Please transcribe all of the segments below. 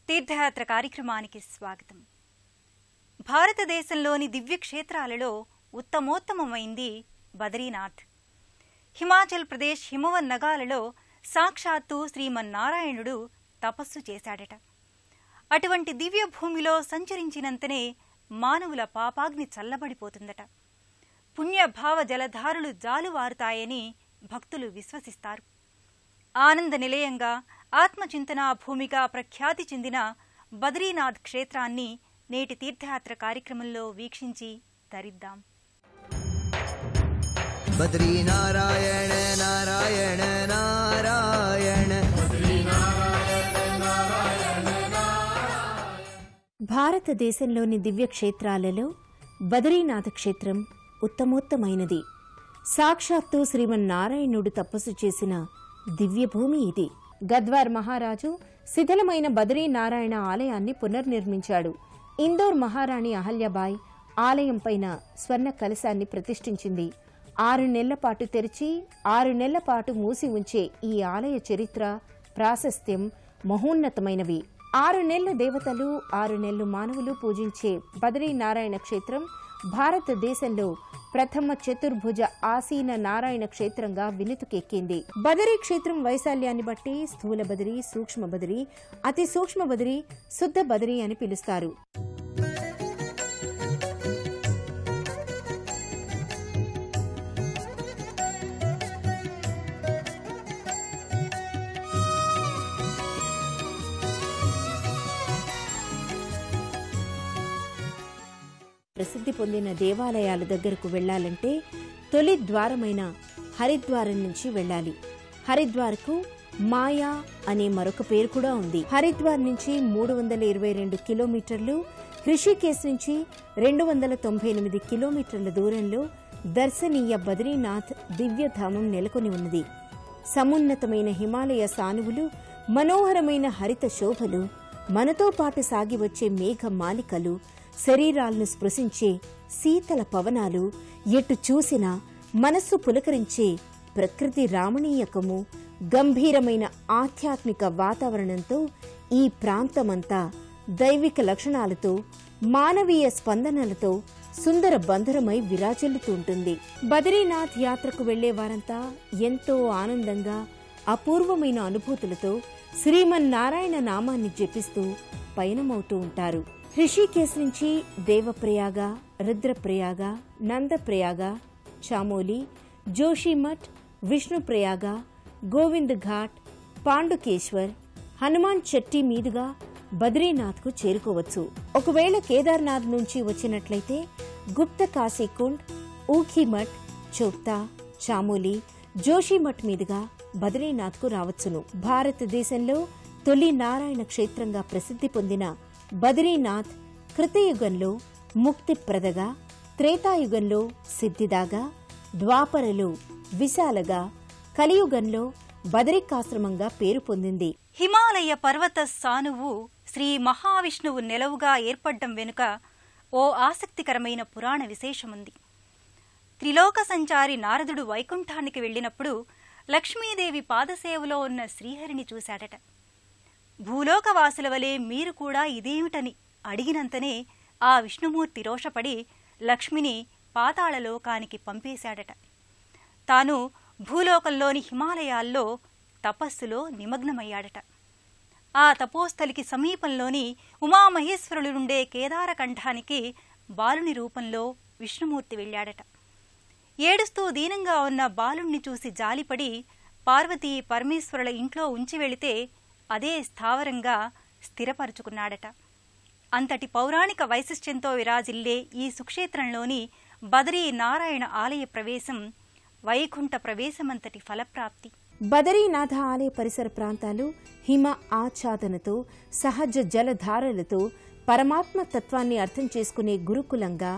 తీర్థయాత్ర కార్యక్రమానికి స్వాగతం. భారతదేశంలోని దివ్యక్షేత్రాలలో ఉత్తమోత్తమమైంది బద్రీనాథ్. హిమాచల్ ప్రదేశ్ హిమవన్ నగాలలో సాక్షాత్తు శ్రీమన్నారాయణుడు తపస్సు చేశాడట. అటువంటి దివ్య భూమిలో సంచరించినంతనే మానవుల పాపాగ్ని చల్లబడిపోతుందట. పుణ్యభావ జలధారులు జాలువారుతాయని భక్తులు విశ్వసిస్తారు. ఆనంద నిలయంగా ఆత్మచింతనా భూమిగా ప్రఖ్యాతి చెందిన బద్రీనాథ్ క్షేత్రాన్ని నేటి తీర్థయాత్ర కార్యక్రమంలో వీక్షించి తరిద్దాం. బద్రీ నారాయణ నారాయణ నారాయణ. భారతదేశంలోని దివ్యక్షేత్రాలలో బద్రీనాథ క్షేత్రం ఉత్తమోత్తమైనది. సాక్షాత్తు శ్రీమన్నారాయణుడు తపస్సు చేసిన దివ్యభూమి ఇది. గద్వార్ మహారాజు శిథిలమైన బద్రీనారాయణ ఆలయాన్ని పునర్నిర్మించాడు. ఇందోర్ మహారాణి అహల్యాబాయ్ ఆలయం పైన స్వర్ణ కలశాన్ని ప్రతిష్ఠించింది. 6 నెలల పాటు తెరిచి 6 నెలల పాటు మూసి ఉంచే ఈ ఆలయ చరిత్ర, ప్రాశస్త్యం మహోన్నతమైనవి. 6 నెలల దేవతలు 6 నెలలు మానవులు పూజించే బద్రీనారాయణ క్షేత్రం భారతదేశంలో ప్రథమ చతుర్భుజ ఆసీన నారాయణ క్షేత్రంగా వినుతుకెక్కింది. బదరీ క్షేత్రం వైశాల్యాన్ని బట్టి స్థూల బదరీ, సూక్ష్మ బదరీ, అతి సూక్ష్మ బదరీ, శుద్ధ బదరీ అని పిలుస్తారు. ప్రసిద్ధి పొందిన దేవాలయాల దగ్గరకు వెళ్లాలంటే తొలి ద్వారమైన హరిద్వారం నుంచి వెళ్ళాలి. హరిద్వార్కు మాయా అనే మరొక పేరు కూడా ఉంది. హరిద్వార్ నుంచి 322 కిలోమీటర్లు, హృషికేశ్ నుంచి 298 కిలోమీటర్ల దూరంలో దర్శనీయ బద్రీనాథ్ దివ్యధామం నెలకొని ఉన్నది. సమున్నతమైన హిమాలయ సానువులు, మనోహరమైన హరిత శోభలు, మనతో పాటు సాగి వచ్చే మేఘ మాలికలు, శరీరాలను స్పృశించే శీతల పవనాలు, ఎటు చూసినా మనస్సు పులకరించే ప్రకృతి రామణీయకము, గంభీరమైన ఆధ్యాత్మిక వాతావరణంతో ఈ ప్రాంతమంతా దైవిక లక్షణాలతో, మానవీయ స్పందనలతో సుందర బంధురమై విరాజిల్లుతూ ఉంటుంది. బద్రీనాథ్ యాత్రకు వెళ్లే వారంతా ఎంతో ఆనందంగా, అపూర్వమైన అనుభూతులతో శ్రీమన్నారాయణ నామాన్ని జపిస్తూ పయనమవుతూ ఉంటారు. హృషికేశ్ నుంచి దేవప్రయాగ, రుద్రప్రయాగ, నందప్రయాగ, చామోలి, జోషిమఠ్, విష్ణుప్రయాగ, గోవింద్ ఘాట్, పాండుకేశ్వర్, హనుమాన్ చెట్టి మీదుగా బద్రీనాథ్కు చేరుకోవచ్చు. ఒకవేళ కేదార్నాథ్ నుంచి వచ్చినట్లయితే గుప్త కాశీకుండ్, ఊఖీమఠ్, చోప్తా, చామోలి, జోషిమఠ్ మీదుగా బద్రీనాథ్కు రావచ్చును. భారతదేశంలో తొలి నారాయణ క్షేత్రంగా ప్రసిద్ధి పొందిన బద్రీనాథ్ కృతయుగంలో ముక్తిప్రదగా, త్రేతాయుగంలో సిద్ధిదాగా, ద్వాపరలో విశాలగా, కలియుగంలో బదరికాశ్రమంగా పేరు పొందింది. హిమాలయ పర్వత సానువు శ్రీ మహావిష్ణువు నెలవుగా ఏర్పడ్డం వెనుక ఓ ఆసక్తికరమైన పురాణ విశేషముంది. త్రిలోక సంచారి నారదుడు వైకుంఠానికి వెళ్లినప్పుడు లక్ష్మీదేవి పాదసేవలో ఉన్న శ్రీహరిని చూశాడట. భూలోకవాసుల వలె మీరు కూడా ఇదేమిటని అడిగినంతనే ఆ విష్ణుమూర్తి రోషపడి లక్ష్మిని పాతాళలోకానికి పంపేశాడట. తాను భూలోకంలోని హిమాలయాల్లో తపస్సులో నిమగ్నమయ్యాడట. ఆ తపోస్థలికి సమీపంలోని ఉమామహేశ్వరులుండే కేదారకంఠానికి బాలుని రూపంలో విష్ణుమూర్తి వెళ్లాడట. ఏడుస్తూ దీనంగా ఉన్న బాలుణ్ణి చూసి జాలిపడి పార్వతీ పరమేశ్వరుల ఇంట్లో ఉంచి వెళితే అదే స్థావరంగా స్థిరపరుచుకున్నాడట. అంతటి పౌరాణిక వైశిష్ట్యంతో విరాజిల్లే ఈ సుక్షేత్రంలోని బదరీ నారాయణ ఆలయ ప్రవేశం వైకుంఠ ప్రవేశమంతటి ఫలప్రాప్తి. బదరీనాథ ఆలయ పరిసర ప్రాంతాలు హిమ ఆచ్ఛాదనతో, సహజ జలధారలతో పరమాత్మ తత్వాన్ని అర్థం చేసుకునే గురుకులంగా,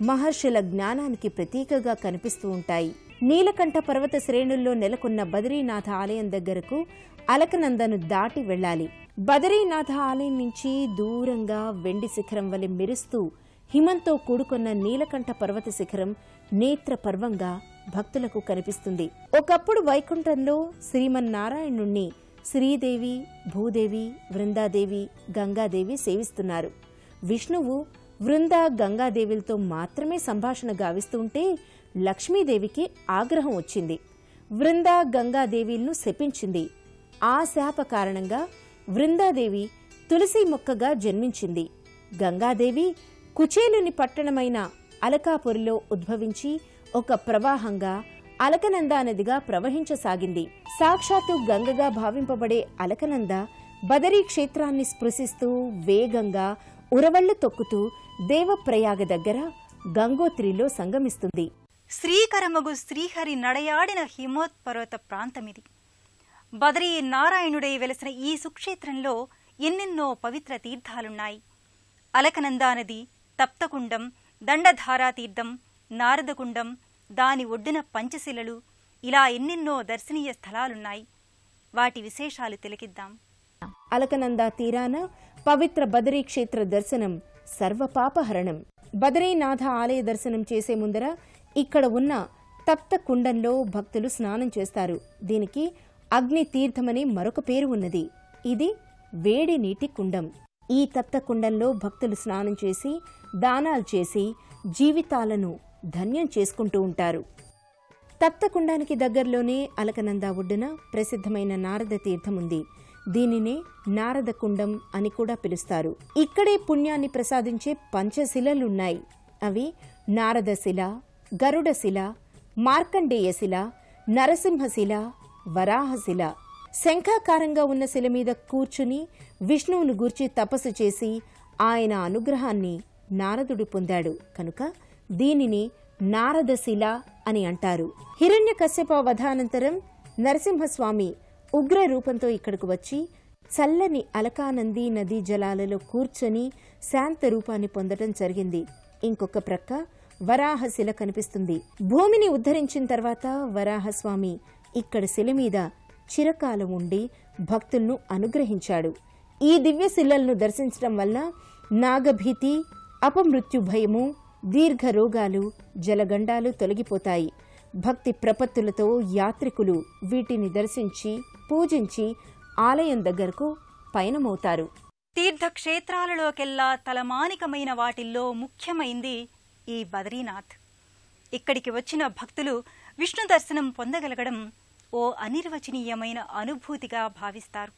మహర్షుల జ్ఞానానికి ప్రతీకగా కనిపిస్తూ ఉంటాయి. నీలకంఠ పర్వత శ్రేణుల్లో నెలకొన్న బదరీనాథ ఆలయం దగ్గరకు అలకనందను దాటి వెళ్లాలి. బదరీనాథ ఆలయం నుంచి దూరంగా వెండి శిఖరం వలె మెరుస్తూ హిమంతో కూడుకున్న నీలకంఠ పర్వత శిఖరం నేత్ర పర్వంగా భక్తులకు కనిపిస్తుంది. ఒకప్పుడు వైకుంఠంలో శ్రీమన్నారాయణుణ్ణి శ్రీదేవి, భూదేవి, వృందాదేవి, గంగాదేవి సేవిస్తున్నారు. విష్ణువు వృంద, గంగాదేవిలతో మాత్రమే సంభాషణ గావిస్తుంటే లక్ష్మీదేవికి ఆగ్రహం వచ్చింది. వృంద, గంగాదేవిలను శపించింది. ఆ శాప కారణంగా వృందాదేవి తులసి మొక్కగా జన్మించింది. గంగాదేవి కుచేలుని పట్టణమైన అలకాపురిలో ఉద్భవించి ఒక ప్రవాహంగా అలకనందా నదిగా ప్రవహించసాగింది. సాక్షాత్తు గంగగా భావింపబడే అలకనంద బదరీ క్షేత్రాన్ని స్పృశిస్తూ వేగంగా ఉరవళ్లు తొక్కుతూ దేవప్రయాగ దగ్గర గంగోత్రిలో సంగమిస్తుంది. శ్రీకరమగు శ్రీహరి నడయాడిన హిమోత్పర్వత ప్రాంతమిది. బదరీ నారాయణుడై వెలసిన ఈ సుక్షేత్రంలో ఎన్నెన్నో పవిత్ర తీర్థాలున్నాయి. అలకనందా నది, తప్తకుండం, దండధారా తీర్థం, నారదకుండం, దాని ఒడ్డున పంచశిలలు, ఇలా ఎన్నెన్నో దర్శనీయ స్థలాలున్నాయి. వాటి విశేషాలు తిలకిద్దాం. అలకనందా తీరాన పవిత్ర బదరీ క్షేత్ర దర్శనం సర్వపాపహరణం. బదరీనాథ ఆలయ దర్శనం చేసే ముందర ఇక్కడ ఉన్న తప్త కుండంలో భక్తులు స్నానం చేస్తారు. దీనికి అగ్ని తీర్థమని మరొక పేరు ఉన్నది. ఇది వేడి నీటి కుండం. ఈ తప్త కుండంలో భక్తులు స్నానం చేసి దానాలు చేసి జీవితాలను ధన్యం చేసుకుంటూ ఉంటారు. తప్తకుండానికి దగ్గరలోనే అలకనందా ఒడ్డున ప్రసిద్ధమైన నారద తీర్థం ఉంది. దీనినే నారదకుండం అని కూడా పిలుస్తారు. ఇక్కడే పుణ్యాన్ని ప్రసాదించే పంచశిలలున్నాయి. అవి నారదశిల, గరుడశిల, మార్కండేయశిల, నరసింహశిల, వరాహశిల. శంఖాకారంగా ఉన్న శిల మీద కూర్చుని విష్ణువును గూర్చి తపస్సు చేసి ఆయన అనుగ్రహాన్ని నారదుడు పొందాడు కనుక దీనిని నారదశిల అని అంటారు. హిరణ్యకశ్యప వధానంతరం నరసింహస్వామి ఉగ్ర రూపంతో ఇక్కడకు వచ్చి చల్లని అలకానంది నదీ జలాలలో కూర్చొని శాంత రూపాన్ని పొందటం జరిగింది. ఇంకొక ప్రక్క వరాహశిల కనిపిస్తుంది. భూమిని ఉద్ధరించిన తర్వాత వరాహస్వామి ఇక్కడ శిల మీద చిరకాలం ఉండి భక్తులను అనుగ్రహించాడు. ఈ దివ్య శిలలను దర్శించడం వల్ల నాగభీతి, అపమృత్యు భయము, దీర్ఘ రోగాలు, జలగండాలు తొలగిపోతాయి. భక్తి ప్రపత్తులతో యాత్రికులు వీటిని దర్శించి పూజించి ఆలయం దగ్గరకు పయనమవుతారు. తీర్థక్షేత్రాలలోకెల్లా తలమానికమైన వాటిల్లో ముఖ్యమైంది ఈ బదరీనాథ్. ఇక్కడికి వచ్చిన భక్తులు విష్ణు దర్శనం పొందగలగడం ఓ అనిర్వచనీయమైన అనుభూతిగా భావిస్తారు.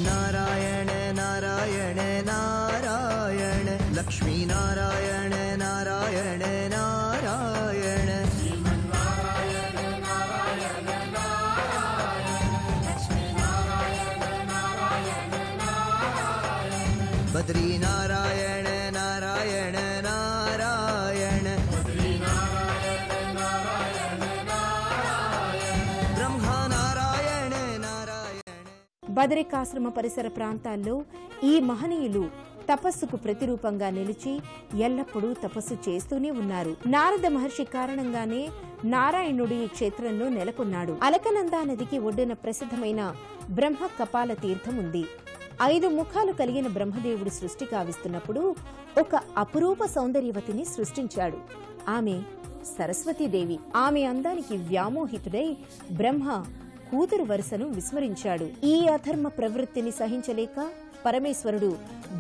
నారాయణ నారాయణ నారాయణ లక్ష్మీ నారాయణ నారాయణ నారాయణ బద్రీ నారాయణ నారాయణ నారాయణ బ్రహ్మ నారాయణ నారాయణ. బదరికాశ్రమ పరిసర ప్రాంతాల్లో ఈ మహనీయులు తపస్సుకు ప్రతిరూపంగా నిలిచి ఎల్లప్పుడూ తపస్సు చేస్తూనే ఉన్నారు. నారద మహర్షి కారణంగానే నారాయణుడు ఈ క్షేత్రంలో నెలకొన్నాడు. అలకనందా నదికి ఒడ్డున ప్రసిద్ధమైన బ్రహ్మ కపాల తీర్థం ఉంది. 5 ముఖాలు కలిగిన బ్రహ్మదేవుడు సృష్టి కావిస్తున్నప్పుడు ఒక అపురూప సౌందర్యవతిని సృష్టించాడు. ఆమె సరస్వతీదేవి. ఆమె అందానికి వ్యామోహితుడై బ్రహ్మ కూతురు వరుసను విస్మరించాడు. ఈ అధర్మ ప్రవృత్తిని సహించలేక పరమేశ్వరుడు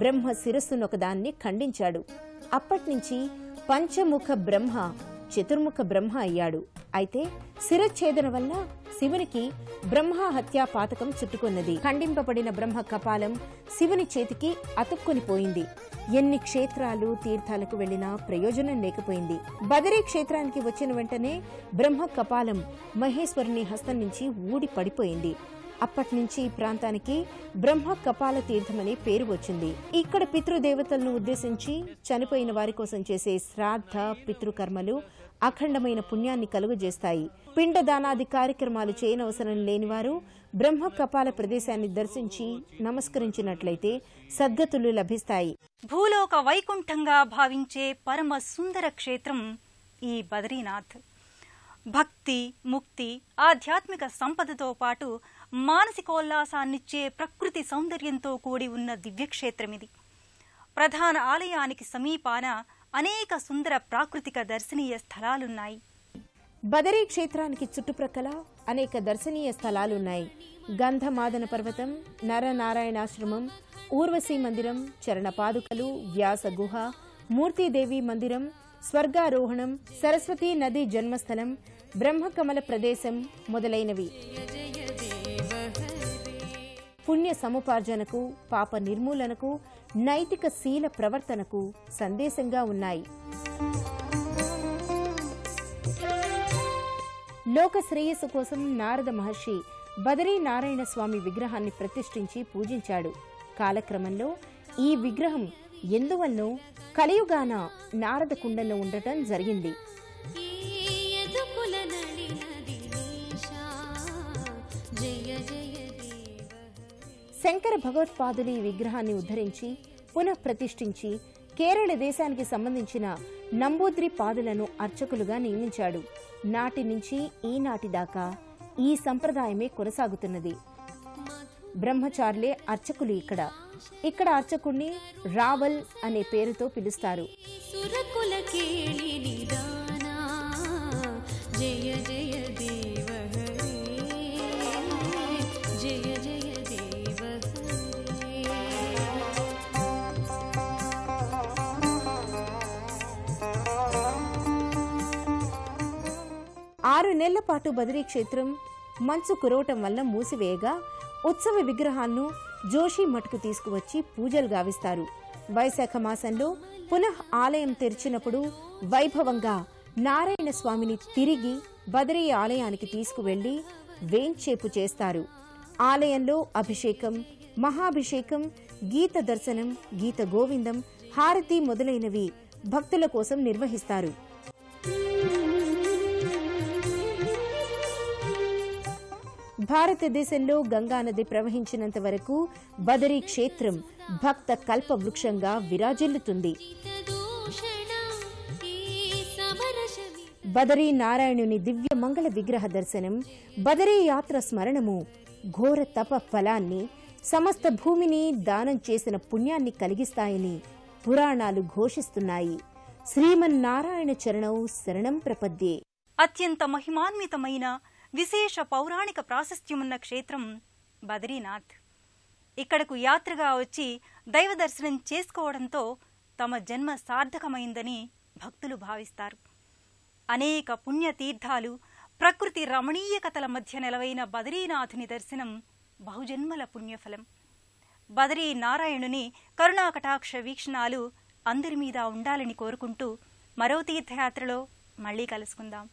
బ్రహ్మ శిరస్సునొకదాన్ని ఖండించాడు. అప్పట్నుంచి పంచముఖ బ్రహ్మ చతుర్ముఖ బ్రహ్మ అయ్యాడు. అయితే శిరచ్ఛేదన వల్ల శివునికి బ్రహ్మ హత్యా పాతకం చుట్టుకున్నది. ఖండింపబడిన బ్రహ్మ కపాలం శివుని చేతికి అతుక్కునిపోయింది. ఎన్ని క్షేత్రాలు తీర్థాలకు వెళ్లినా ప్రయోజనం లేకపోయింది. బదరీ క్షేత్రానికి వచ్చిన వెంటనే బ్రహ్మ కపాలం మహేశ్వరుని హస్తం నుంచి ఊడి పడిపోయింది. అప్పట్నుంచి ఈ ప్రాంతానికి బ్రహ్మ కపాల తీర్థమనే పేరు వచ్చింది. ఇక్కడ పితృదేవతలను ఉద్దేశించి చనిపోయిన వారి కోసం చేసే శ్రాద్ధ పితృకర్మలు అఖండమైన పుణ్యాన్ని కలుగజేస్తాయి. పిండదానాది కార్యక్రమాలు చేయనవసరం లేనివారు బ్రహ్మ కపాల ప్రదేశాన్ని దర్శించి నమస్కరించినట్లయితే సద్గతులు లభిస్తాయి. భూలోక వైకుంఠంగా భావించే పరమ సుందర క్షేత్రం ఈ బదరీనాథ్. భక్తి, ముక్తి, ఆధ్యాత్మిక సంపదతో పాటు మానసికోల్లాసాన్నిచ్చే ప్రకృతి సౌందర్యంతో కూడి ఉన్న దివ్యక్షేత్రమిది. ప్రధాన ఆలయానికి సమీపాన అనేక సుందర ప్రాకృతిక దర్శనీయ స్థలాలున్నాయి. బదరీ క్షేత్రానికి చుట్టుప్రక్కల అనేక దర్శనీయ స్థలాలున్నాయి. గంధమాదన పర్వతం, నరనారాయణాశ్రమం, ఊర్వశీ మందిరం, చరణపాదుకలు, వ్యాస గుహ, మూర్తిదేవి మందిరం, స్వర్గారోహణం, సరస్వతీ నది జన్మస్థలం, బ్రహ్మకమల ప్రదేశం మొదలైనవి పుణ్య సముపార్జనకు, పాప నిర్మూలనకు, నైతిక శీల ప్రవర్తనకు సందేశంగా ఉన్నాయి. లోక శ్రేయస్సు కోసం నారద మహర్షి బదరీ నారాయణ స్వామి విగ్రహాన్ని ప్రతిష్ఠించి పూజించాడు. కాలక్రమంలో ఈ విగ్రహం ఎందువల్లో కలియుగాన నారద కుండంలో ఉండటం జరిగింది. శంకర భగవత్పాదులు ఈ విగ్రహాన్ని ఉద్ధరించి పునః ప్రతిష్ఠించి కేరళ దేశానికి సంబంధించిన నంబూద్రి పాదులను అర్చకులుగా నియమించాడు. నాటి నుంచి ఈనాటి దాకా ఈ సంప్రదాయమే కొనసాగుతున్నది. బ్రహ్మచారులే అర్చకులు. ఇక్కడ అర్చకుణ్ణి రావల్ అనే పేరుతో పిలుస్తారు. జయ జయ దేవ జయ జయ దేవ 6 నెలల పాటు బదరీ క్షేత్రం మంచు కురవటం వల్ల మూసివేయగా ఉత్సవ విగ్రహాలను జోషి మఠకు తీసుకువచ్చి పూజలు గావిస్తారు. వైశాఖ మాసంలో పునః ఆలయం తెరిచినప్పుడు వైభవంగా నారాయణ స్వామిని తిరిగి బదరీ ఆలయానికి తీసుకువెళ్లి వేంచేపు చేస్తారు. ఆలయంలో అభిషేకం, మహాభిషేకం, గీత దర్శనం, గీత గోవిందం, హారతి మొదలైనవి భక్తుల కోసం నిర్వహిస్తారు. భారతదేశంలో గంగానది ప్రవహించినంత వరకు బదరీ క్షేత్రం భక్త కల్ప వృక్షంగా విరాజిల్లుతుంది. బదరీ నారాయణుని దివ్య మంగళ విగ్రహ దర్శనం, బదరీ యాత్ర స్మరణము ఘోర తప ఫలాన్ని, సమస్త భూమిని దానం చేసిన పుణ్యాన్ని కలిగిస్తాయని పురాణాలు ఘోషిస్తున్నాయి. శ్రీమన్నారాయణ చరణౌ శరణం ప్రపద్యే. అత్యంత మహిమాన్వితమైన విశేష పౌరాణిక ప్రాశస్త్యమున్న క్షేత్రం బదరీనాథ్. ఇక్కడకు యాత్రగా వచ్చి దైవ దర్శనం చేసుకోవడంతో తమ జన్మ సార్థకమైందని భక్తులు భావిస్తారు. అనేక పుణ్యతీర్థాలు, ప్రకృతి రమణీయకతల మధ్య నెలవైన బదరీనాథుని దర్శనం బహుజన్మల పుణ్యఫలం. బదరీ నారాయణుని కరుణాకటాక్ష వీక్షణాలు అందరి మీద ఉండాలని కోరుకుంటూ మరో తీర్థయాత్రలో మళ్లీ కలుసుకుందాం.